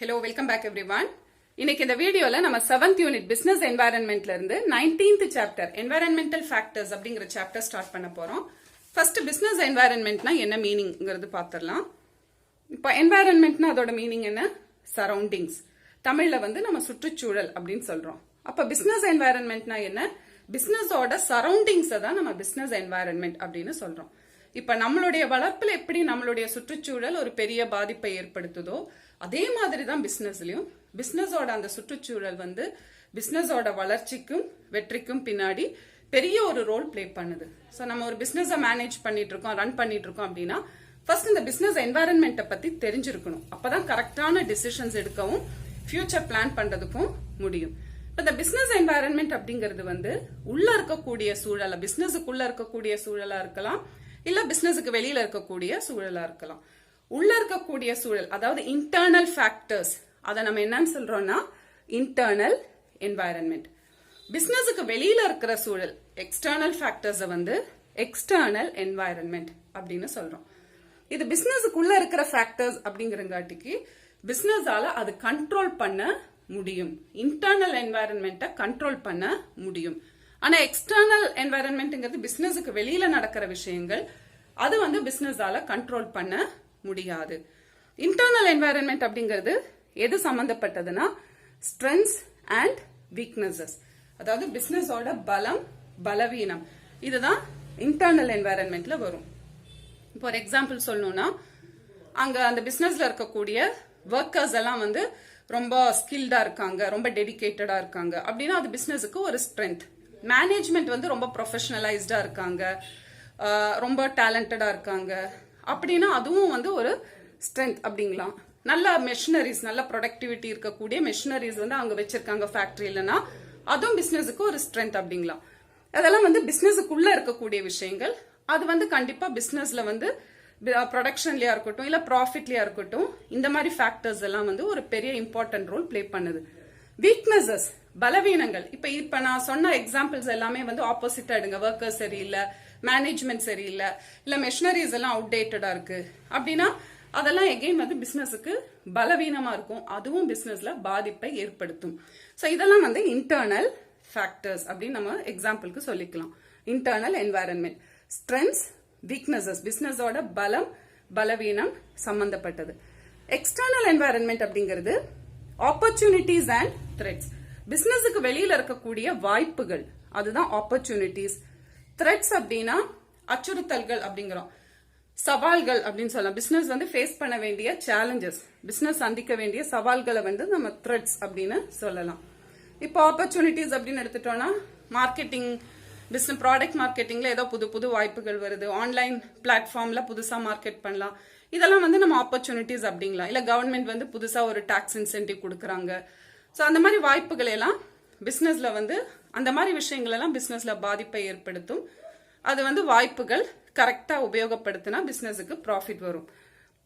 Hello, welcome back everyone. இன்னைக்கு இந்த வீடியோல நம்ம 7th யூனிட் பிசினஸ் என்வாயரன்மெண்ட்ல இருந்து 19th சாப்டர் என்வாயரன்மெண்டல் ஃபேக்டர்ஸ் அப்படிங்கிற சாப்டர் ஸ்டார்ட் பண்ண போறோம். ஃபர்ஸ்ட் பிசினஸ் என்வாயரன்மெண்ட்னா என்ன மீனிங்ங்கிறது பார்த்துடலாம். இப்போ என்வாயரன்மெண்ட்னா அதோட மீனிங் என்ன? சரௌண்டிங்ஸ். தமிழ்ல வந்து நம்ம சுற்றுச்சூழல் அப்படின்னு சொல்றோம். அப்ப பிசினஸ் என்வாயரன்மெண்ட்னா என்ன? பிசினஸோட சரௌண்டிங்ஸ் தான் நம்ம பிசினஸ் என்வாயரன்மெண்ட் அப்படின்னு சொல்றோம். இப்ப நம்மளுடைய வளர்ப்புல எப்படி நம்மளுடைய சுற்றுச்சூழல் ஒரு பெரிய பாதிப்பை ஏற்படுத்துதோ அதே மாதிரி தான் பிசினஸ்லயும் பிசினஸோட அந்த சுற்றுச்சூழல் வந்து பிசினஸோட வளர்ச்சிக்கும் வெற்றிக்கும் பின்னாடி பெரிய ஒரு ரோல் பிளே பண்ணுது. ஸோ நம்ம ஒரு பிசினஸை மேனேஜ் பண்ணிட்டு இருக்கோம், ரன் பண்ணிட்டு இருக்கோம் அப்படின்னா ஃபர்ஸ்ட் இந்த பிசினஸ் என்வாயரன்மெண்ட்டை பத்தி தெரிஞ்சிருக்கணும். அப்பதான் கரெக்டான டிசிஷன்ஸ் எடுக்கவும் ஃபியூச்சர் பிளான் பண்றதுக்கும் முடியும். இந்த பிசினஸ் என்வாயரன்மெண்ட் அப்படிங்கிறது வந்து உள்ள இருக்கக்கூடிய சூழலா, பிசினஸுக்குள்ள இருக்கக்கூடிய சூழலா இருக்கலாம், இல்ல பிசினஸுக்கு வெளியில இருக்கக்கூடிய சூழலா இருக்கலாம். உள்ள இருக்கக்கூடிய சூழல் அதாவது இன்டர்னல் ஃபேக்டர்ஸ், அதை நம்ம என்னன்னு சொல்றோம்னா இன்டர்னல் என்வாயரன்மெண்ட். பிசினஸுக்கு வெளியில இருக்கிற சூழல் எக்ஸ்டர்னல் ஃபேக்டர்ஸ் வந்து எக்ஸ்டர்னல் என்வாயரன்மெண்ட் அப்படின்னு சொல்றோம். இது பிசினஸுக்குள்ள இருக்கிற ஃபேக்டர்ஸ் அப்படிங்கிறங்காட்டிக்கு பிசினஸால அது கண்ட்ரோல் பண்ண முடியும், இன்டர்னல் என்வாயரன்மெண்ட்டை கண்ட்ரோல் பண்ண முடியும். ஆனா எக்ஸ்டர்னல் என்வாயரன்மெண்ட்ங்கிறது பிசினஸுக்கு வெளியில நடக்கிற விஷயங்கள், அது வந்து பிசினஸால கண்ட்ரோல் பண்ண முடியாது. இன்டர்னல் என்வாயரன்மெண்ட் அப்படிங்கிறது எது சம்பந்தப்பட்டதுன்னா ஸ்ட்ரென்த்ஸ் அண்ட் வீக்னஸஸ், அதாவது பிசினஸோட பலம் பலவீனம், இதுதான் இன்டர்னல் என்வாயரன்மெண்ட்ல வரும். இப்போ ஒரு எக்ஸாம்பிள் சொல்லணும்னா அங்க அந்த பிசினஸ்ல இருக்கக்கூடிய ஒர்க்கர்ஸ் எல்லாம் வந்து ரொம்ப ஸ்கில்டா இருக்காங்க, ரொம்ப டெடிகேட்டடா இருக்காங்க அப்படின்னா அது பிசினஸுக்கு ஒரு ஸ்ட்ரென்த். மேனேஜ்மெண்ட் வந்து ரொம்ப ப்ரொஃபஷனலைஸ்டா இருக்காங்க, ரொம்ப டேலண்டடா இருக்காங்க அப்படின்னா அதுவும் வந்து ஒரு ஸ்ட்ரென்த் அப்படிங்களாம். நல்ல மெஷினரிஸ், நல்ல ப்ரொடக்டிவிட்டி இருக்கக்கூடிய மெஷினரிஸ் வந்து அங்க வச்சிருக்காங்க ஃபேக்டரியிலனா அதுவும் பிசினஸுக்கு ஒரு ஸ்ட்ரென்த் அப்படிங்களாம். அதெல்லாம் வந்து பிசினஸுக்குள்ள இருக்கக்கூடிய விஷயங்கள். அது வந்து கண்டிப்பா பிசினஸ்ல வந்து ப்ரொடக்ஷன்லயா இருக்கட்டும் இல்ல ப்ராஃபிட்லயா இருக்கட்டும் இந்த மாதிரி ஃபேக்டர்ஸ் எல்லாம் வந்து ஒரு பெரிய இம்பார்ட்டன்ட் ரோல் பிளே பண்ணுது. வீக்னஸஸ், பலவீனங்கள், இப்ப நான் சொன்ன எக்ஸாம்பிள்ஸ் எல்லாமே வந்து ஆப்போசிட்டா எடுங்க. ஒர்க்கர்ஸ் சரியில்லை, மேனேஜ்மெண்ட் சரியில்லை, இல்ல மெஷினரிஸ் எல்லாம் அவுடேட்டடா இருக்கு அப்படின்னா அதெல்லாம் எகெயின் வந்து பிசினஸுக்கு பலவீனமா இருக்கும், அதுவும் பிசினஸ்ல பாதிப்பை ஏற்படுத்தும். ஸோ இதெல்லாம் வந்து இன்டர்னல் ஃபேக்டர்ஸ் அப்படின்னு நம்ம எக்ஸாம்பிளுக்கு சொல்லிக்கலாம். இன்டர்னல் என்வாயரன்மெண்ட், ஸ்ட்ரென்த்ஸ், வீக்னஸஸ், பிசினஸோட பலம் பலவீனம் சம்பந்தப்பட்டது. எக்ஸ்டர்னல் என்வாயரன்மெண்ட் அப்படிங்கிறது ஆப்பர்ச்சுனிட்டிஸ் அண்ட் த்ரெட்ஸ், பிசினஸுக்கு வெளியில இருக்கக்கூடிய வாய்ப்புகள், அதுதான் ஆப்பர்ச்சுனிட்டிஸ். த்ரெட்ஸ் அப்படின்னா அச்சுறுத்தல்கள் அப்படிங்கிறோம், சவால்கள் அப்படின்னு சொல்லலாம். பிசினஸ் வந்து ஃபேஸ் பண்ண வேண்டிய சேலஞ்சஸ், பிசினஸ் சந்திக்க வேண்டிய சவால்களை வந்து நம்ம த்ரெட்ஸ் அப்படின்னு சொல்லலாம். இப்போ ஆப்பர்ச்சுனிட்டிஸ் அப்படின்னு எடுத்துட்டோம்னா மார்க்கெட்டிங் பிசினஸ், ப்ராடக்ட் மார்க்கெட்டிங்ல ஏதோ புது புது வாய்ப்புகள் வருது, ஆன்லைன் பிளாட்ஃபார்ம்ல புதுசா மார்க்கெட் பண்ணலாம், இதெல்லாம் வந்து நம்ம ஆப்பர்ச்சுனிட்டிஸ் அப்படிங்கலாம். இல்ல கவர்மெண்ட் வந்து புதுசா ஒரு டாக்ஸ் இன்சென்டிவ் கொடுக்கறாங்க. ஸோ அந்த மாதிரி வாய்ப்புகள் எல்லாம் பிசினஸ்ல வந்து அந்த மாதிரி விஷயங்கள் எல்லாம் பிசினஸ்ல பாதிப்பை ஏற்படுத்தும். அது வந்து வாய்ப்புகள் கரெக்டா உபயோகப்படுத்தினா பிசினஸுக்கு ப்ராஃபிட் வரும்.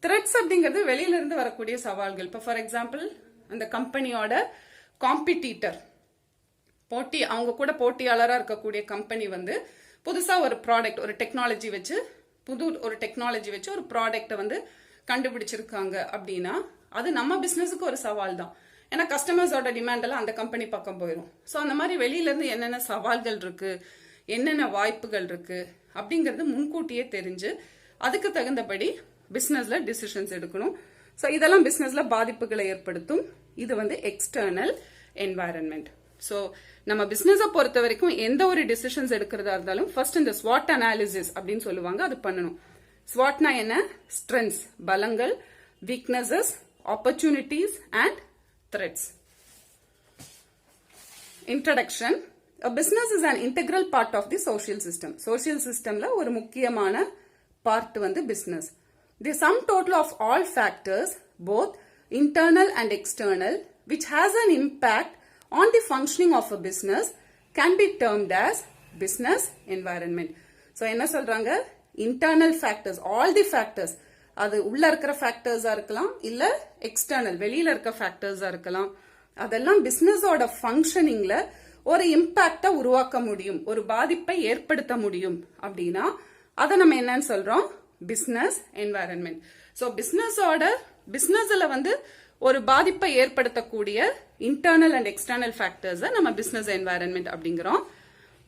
த்ரெட்ஸ் அப்படிங்கிறது வெளியில இருந்து வரக்கூடிய சவால்கள். இப்போ ஃபார் எக்ஸாம்பிள் அந்த கம்பெனியோட காம்படிட்டர், அவங்க கூட போட்டியாளராக இருக்கக்கூடிய கம்பெனி வந்து புதுசா ஒரு ப்ராடக்ட், ஒரு டெக்னாலஜி வச்சு ஒரு ப்ராடக்டை வந்து கண்டுபிடிச்சிருக்காங்க அப்படின்னா அது நம்ம பிசினஸுக்கு ஒரு சவால் தான். ஏன்னா கஸ்டமர்ஸோட டிமாண்ட் எல்லாம் அந்த கம்பெனி பக்கம் போயிடும். ஸோ அந்த மாதிரி வெளியில இருந்து என்னென்ன சவால்கள் இருக்கு, என்னென்ன வாய்ப்புகள் இருக்கு அப்படிங்கிறது முன்கூட்டியே தெரிஞ்சு அதுக்கு தகுந்தபடி பிசினஸ்ல டிசிஷன்ஸ் எடுக்கணும். ஸோ இதெல்லாம் பிசினஸ்ல பாதிப்புகளை ஏற்படுத்தும். இது வந்து எக்ஸ்டர்னல் என்வாயரன்மெண்ட். ஸோ நம்ம பிசினஸை பொறுத்த வரைக்கும் எந்த ஒரு டிசிஷன்ஸ் எடுக்கிறதா இருந்தாலும் ஃபர்ஸ்ட் இந்த ஸ்வாட் அனாலிசிஸ் அப்படின்னு சொல்லுவாங்க, அது பண்ணணும். ஸ்வாட்னா என்ன? ஸ்ட்ரென்த்ஸ் பலங்கள், weaknesses, opportunities and threads. Introduction. A business is an integral part of the social system. Social systemல ஒரு முக்கியமான part வந்து business. The sum total of all factors, both internal and external, which has an impact on the functioning of a business can be termed as business environment. So என்ன சொல்றாங்க? Internal factors, all the factors, அது உள்ள இருக்கிற ஃபேக்டர்ஸா இருக்கலாம் இல்ல external வெளியில இருக்க ஃபேக்டர்ஸா இருக்கலாம், அதெல்லாம் பிசினஸோட ஃபங்க்ஷனிங்ல ஒரு இம்பாக்டை உருவாக்க முடியும், ஒரு பாதிப்பை ஏற்படுத்த முடியும் அப்படின்னா அதை நம்ம என்னன்னு சொல்றோம்? Business environment. ஸோ பிசினஸ்ல வந்து ஒரு பாதிப்பை ஏற்படுத்தக்கூடிய இன்டர்னல் அண்ட் எக்ஸ்டர்னல் ஃபேக்டர்ஸை நம்ம பிசினஸ் என்வாயரன்மெண்ட் அப்படிங்கிறோம்.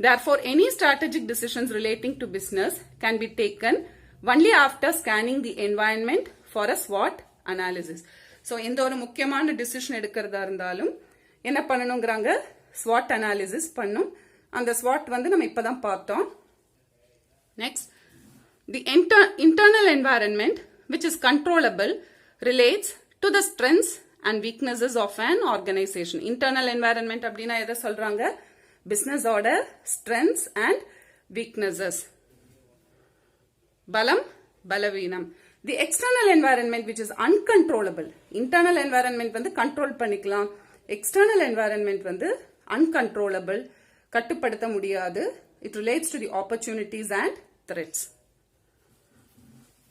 Therefore, any strategic decisions relating to business can be taken only after scanning the environment for a SWOT analysis. So, எந்த ஒரு முக்கியமான டிசிஷன் எடுக்கிறதா இருந்தாலும் என்ன பண்ணணுங்கிறாங்க, SWOT analysis பண்ணும். அந்த SWOT வந்து நம்ம இப்பதான் பார்த்தோம். Next, the internal environment which is controllable relates to the strengths and weaknesses of an organization. Internal environment அப்படின்னா எதை சொல்றாங்க, business order, strengths and weaknesses. Balam, balavinam. The external environment which is uncontrollable. Internal environment வந்து control பண்ணிக்கலாம். External environment வந்து uncontrollable. கட்டுப்படுத்த முடியாது. It relates to the opportunities and threats.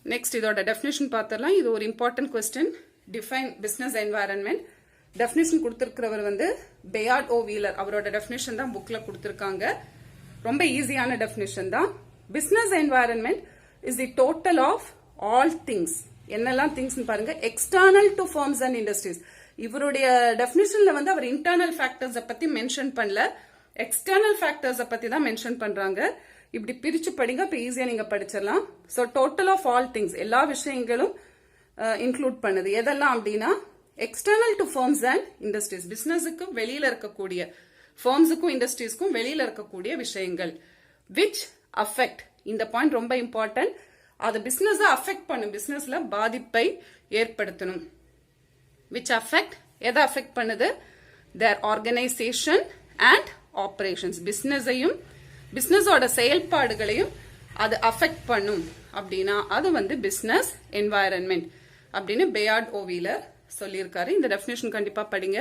Next, இதோட definition பார்த்தரலாம். இது ஒரு important question. Define business environment. Definition கொடுத்திருக்கிறவர் வந்து பேயார்ட் ஓ வீலர். அவரோட டெஃபினிஷன் தான் புக்ல கொடுத்திருக்காங்க. ரொம்ப ஈஸியான டெஃபினிஷன் தான். Business environment is the total of all things. என்னெல்லாம் திங்ஸ் பாருங்க, external to firms and industries. இவருடைய டெஃபினிஷன்ல வந்து அவர் இன்டர்னல் ஃபேக்டர்ஸ் பத்தி மென்ஷன் பண்ணல, எக்ஸ்டர்னல் ஃபேக்டர்ஸ் பத்தி தான் மென்ஷன் பண்றாங்க. இப்படி பிரிச்சு படிங்க, இப்ப ஈஸியா நீங்க படிச்சிடலாம். So total of all things, எல்லா விஷயங்களும் இன்க்ளூட் பண்ணுது. எதெல்லாம் அப்படின்னா, external to firms and industries, பிசினஸுக்கு வெளியில இருக்கக்கூடிய, ஃபர்ம்ஸுக்கும் இண்டஸ்ட்ரீஸ்க்கும் வெளியில இருக்கக்கூடிய விஷயங்கள். விச் அஃபெக்ட், இந்த பாயிண்ட் ரொம்ப இம்பார்ட்டன்ட். அது பிசினஸ் அஃபெக்ட் பண்ணும், பிசினஸ்ல பாதிப்பை ஏற்படுத்தணும். விச் அஃபெக்ட், எதை அஃபெக்ட் பண்ணுது, தேர் ஆர்கனைசேஷன் அண்ட் ஆபரேஷன்ஸ். பிசினஸையும் பிசினஸோட செயல்பாடுகளையும் அது அஃபெக்ட் பண்ணும் அப்படின்னா அது வந்து பிசினஸ் என்வாயரன்மெண்ட் அப்படின்னு பேயார்ட் ஓ வீலர் சொல்லியிருக்காரு. இந்த டெஃபினிஷன் கண்டிப்பா படிங்க.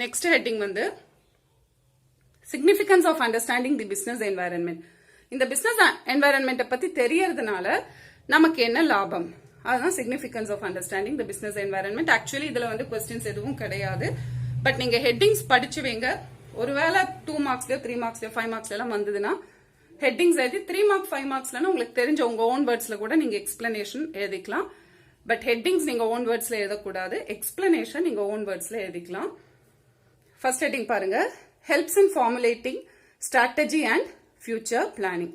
நெக்ஸ்ட் ஹெட்டிங் வந்து significance of understanding the business environment. இந்த பிசினஸ் என்வாயரன்மெண்ட் பத்தி தெரியறதுனால நமக்கு என்ன லாபம், அதுதான் significance of understanding the business environment. Actually இதுல வந்து கொஸ்டின்ஸ் எதுவும் கிடையாது, பட் நீங்க ஹெட்டிங்ஸ் படிச்சு வைங்க. ஒருவேளை 2 மார்க்ஸ்லயோ 3 மார்க்ஸ்லயோ 5 மார்க்ஸ்ல எல்லாம் வந்ததுன்னா ஹெட்டிங்ஸ் எழுதி 3 மார்க் 5 மார்க்ஸ்ல உங்களுக்கு தெரிஞ்ச உங்க ஓன் வேர்ட்ஸ்ல கூட நீங்க எக்ஸ்பிளனேஷன் எழுதிக்கலாம். பட் ஹெட்டிங்ஸ் நீங்க ஓன் வேர்ட்ஸ்ல எழுதக்கூடாது, எக்ஸ்பிளனேஷன் நீங்க ஓன் வேர்ட்ஸ்ல எழுதிக்கலாம். ஃபர்ஸ்ட் ஹெட்டிங் பாருங்க, helps in formulating strategy and future planning.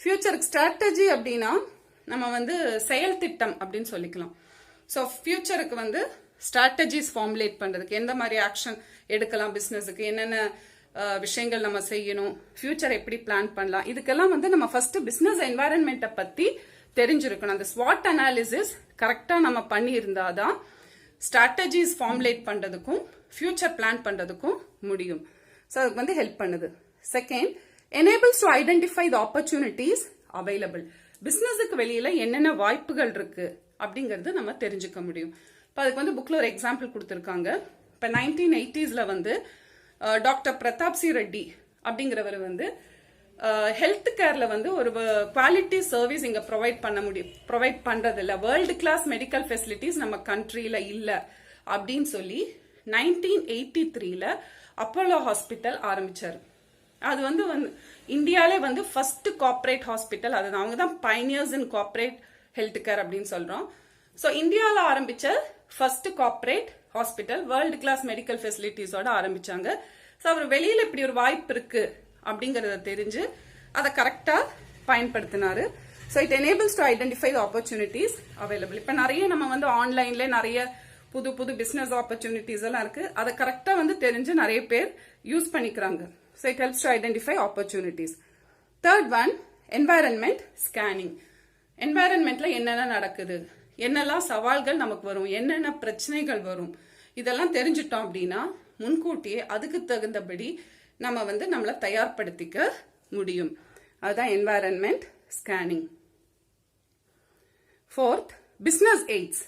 ஃபியூச்சருக்கு ஸ்ட்ராட்டஜி அப்படின்னா நம்ம வந்து செயல் திட்டம் அப்படின்னு சொல்லிக்கலாம். ஸோ ஃபியூச்சருக்கு வந்து ஸ்ட்ராட்டஜிஸ் ஃபார்முலேட் பண்றதுக்கு எந்த மாதிரி ஆக்ஷன் எடுக்கலாம், பிசினஸுக்கு என்னென்ன விஷயங்கள் நம்ம செய்யணும், ஃபியூச்சர் எப்படி பிளான் பண்ணலாம், இதுக்கெல்லாம் வந்து நம்ம ஃபர்ஸ்ட் பிசினஸ் என்வாயரன்மெண்ட்டை பத்தி தெரிஞ்சிருக்கணும். அந்த ஸ்வாட் அனாலிசிஸ் கரெக்டா நம்ம பண்ணி இருந்தாதான் ஸ்ட்ராட்டஜிஸ் ஃபார்முலேட் பண்றதுக்கும் ஃபியூச்சர் பிளான் பண்றதுக்கும் முடியும். ஸோ அதுக்கு வந்து ஹெல்ப் பண்ணுது. Second, enables to identify the opportunities available. பிசினஸுக்கு வெளியில என்னென்ன வாய்ப்புகள் இருக்கு அப்படிங்கறது நம்ம தெரிஞ்சுக்க முடியும். இப்போ அதுக்கு வந்து புக்ல ஒரு எக்ஸாம்பிள் கொடுத்திருக்காங்க. இப்போ 1980s வந்து டாக்டர் பிரதாப் சி ரெட்டி அப்படிங்கிறவர் வந்து ஹெல்த் கேர்ல வந்து ஒரு குவாலிட்டி சர்வீஸ் இங்க ப்ரொவைட் பண்றது இல்ல, வேர்ல்டு கிளாஸ் மெடிக்கல் ஃபெசிலிட்டிஸ் நம்ம கண்ட்ரியில இல்ல அப்படின்னு சொல்லி 1983ல அப்போலோ ஹாஸ்பிட்டல் ஆரம்பிச்சாரு. அது வந்து இந்தியாலே வந்து ஃபர்ஸ்ட் கார்ப்பரேட் ஹாஸ்பிட்டல், அது அவங்க தான் pioneers in corporate health care அப்படின்னு சொல்றோம். ஸோ இந்தியாவில் ஆரம்பிச்ச first corporate hospital, world class medical ஃபெசிலிட்டிஸோட ஆரம்பிச்சாங்க. ஸோ அவர் வெளியில இப்படி ஒரு வாய்ப்பு இருக்கு அப்படிங்கறத தெரிஞ்சு அதை கரெக்டா பயன்படுத்தினாரு. So it enables to identify the opportunities available. இப்போ நிறைய நம்ம வந்து ஆன்லைன்ல நிறைய புது புது பிசினஸ் ஆப்பர்ச்சுனிட்டிஸ் எல்லாம் இருக்கு, அதை கரெக்டா வந்து தெரிஞ்சு நிறைய பேர் யூஸ் பண்ணிக்கிறாங்க. So it helps to identify opportunities. Third one, environment scanning. என்வாயரன்மெண்ட்ல என்னென்ன நடக்குது, என்னெல்லாம் சவால்கள் நமக்கு வரும், என்னென்ன பிரச்சனைகள் வரும், இதெல்லாம் தெரிஞ்சிட்டோம் அப்படின்னா முன்கூட்டியே அதுக்கு தகுந்தபடி நம்ம வந்து நம்மளை தயார்படுத்திக்க முடியும். அதுதான் environment scanning. Fourth, business AIDS.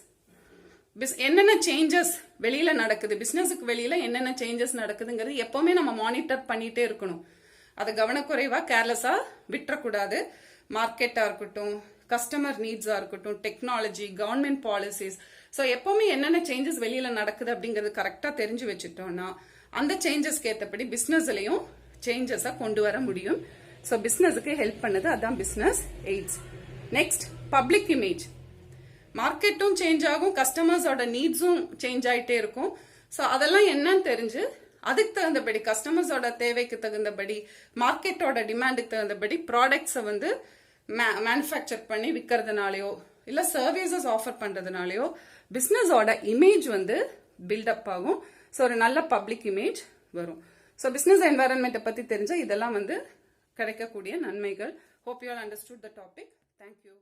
என்னென்ன சேஞ்சஸ் வெளியில நடக்குது, பிசினஸுக்கு வெளியில என்னென்ன சேஞ்சஸ் நடக்குதுங்கிறது எப்பவுமே நம்ம மானிட்டர் பண்ணிட்டே இருக்கணும். அதை கவனக்குறைவா கேர்லெஸ்ஸா விட்டுறக்கூடாது. மார்க்கெட்டா இருக்கட்டும், கஸ்டமர் நீட்ஸா இருக்கட்டும், டெக்னாலஜி, கவர்மெண்ட் பாலிசிஸ், ஸோ எப்பவுமே என்னென்ன சேஞ்சஸ் வெளியில நடக்குது அப்படிங்கிறது கரெக்டா தெரிஞ்சு வச்சுட்டோம்னா அந்த சேஞ்சஸ்க்கு ஏற்றபடி பிசினஸ்லயும் சேஞ்சஸை கொண்டு வர முடியும். ஸோ பிசினஸுக்கு ஹெல்ப் பண்ணது அதான் business aids. Next, public image. மார்க்கெட்டும் சேஞ்ச் ஆகும், கஸ்டமர்ஸோட நீட்ஸும் சேஞ்ச் ஆயிட்டே இருக்கும். ஸோ அதெல்லாம் என்னன்னு தெரிஞ்சு அதுக்கு தகுந்தபடி கஸ்டமர்ஸோட தேவைக்கு தகுந்தபடி மார்க்கெட்டோட டிமாண்டுக்கு தகுந்தபடி ப்ராடக்ட்ஸை வந்து மேனுஃபேக்சர் பண்ணி விற்கிறதுனாலயோ இல்ல சர்வீசஸ் ஆஃபர் பண்றதுனாலயோ பிசினஸோட இமேஜ் வந்து பில்டப் ஆகும். ஸோ ஒரு நல்ல பப்ளிக் இமேஜ் வரும். ஸோ பிசினஸ் என்வாரன்மெண்ட்டை பத்தி தெரிஞ்ச இதெல்லாம் வந்து கிடைக்கக்கூடிய நன்மைகள். Hope you all understood the topic. Thank you.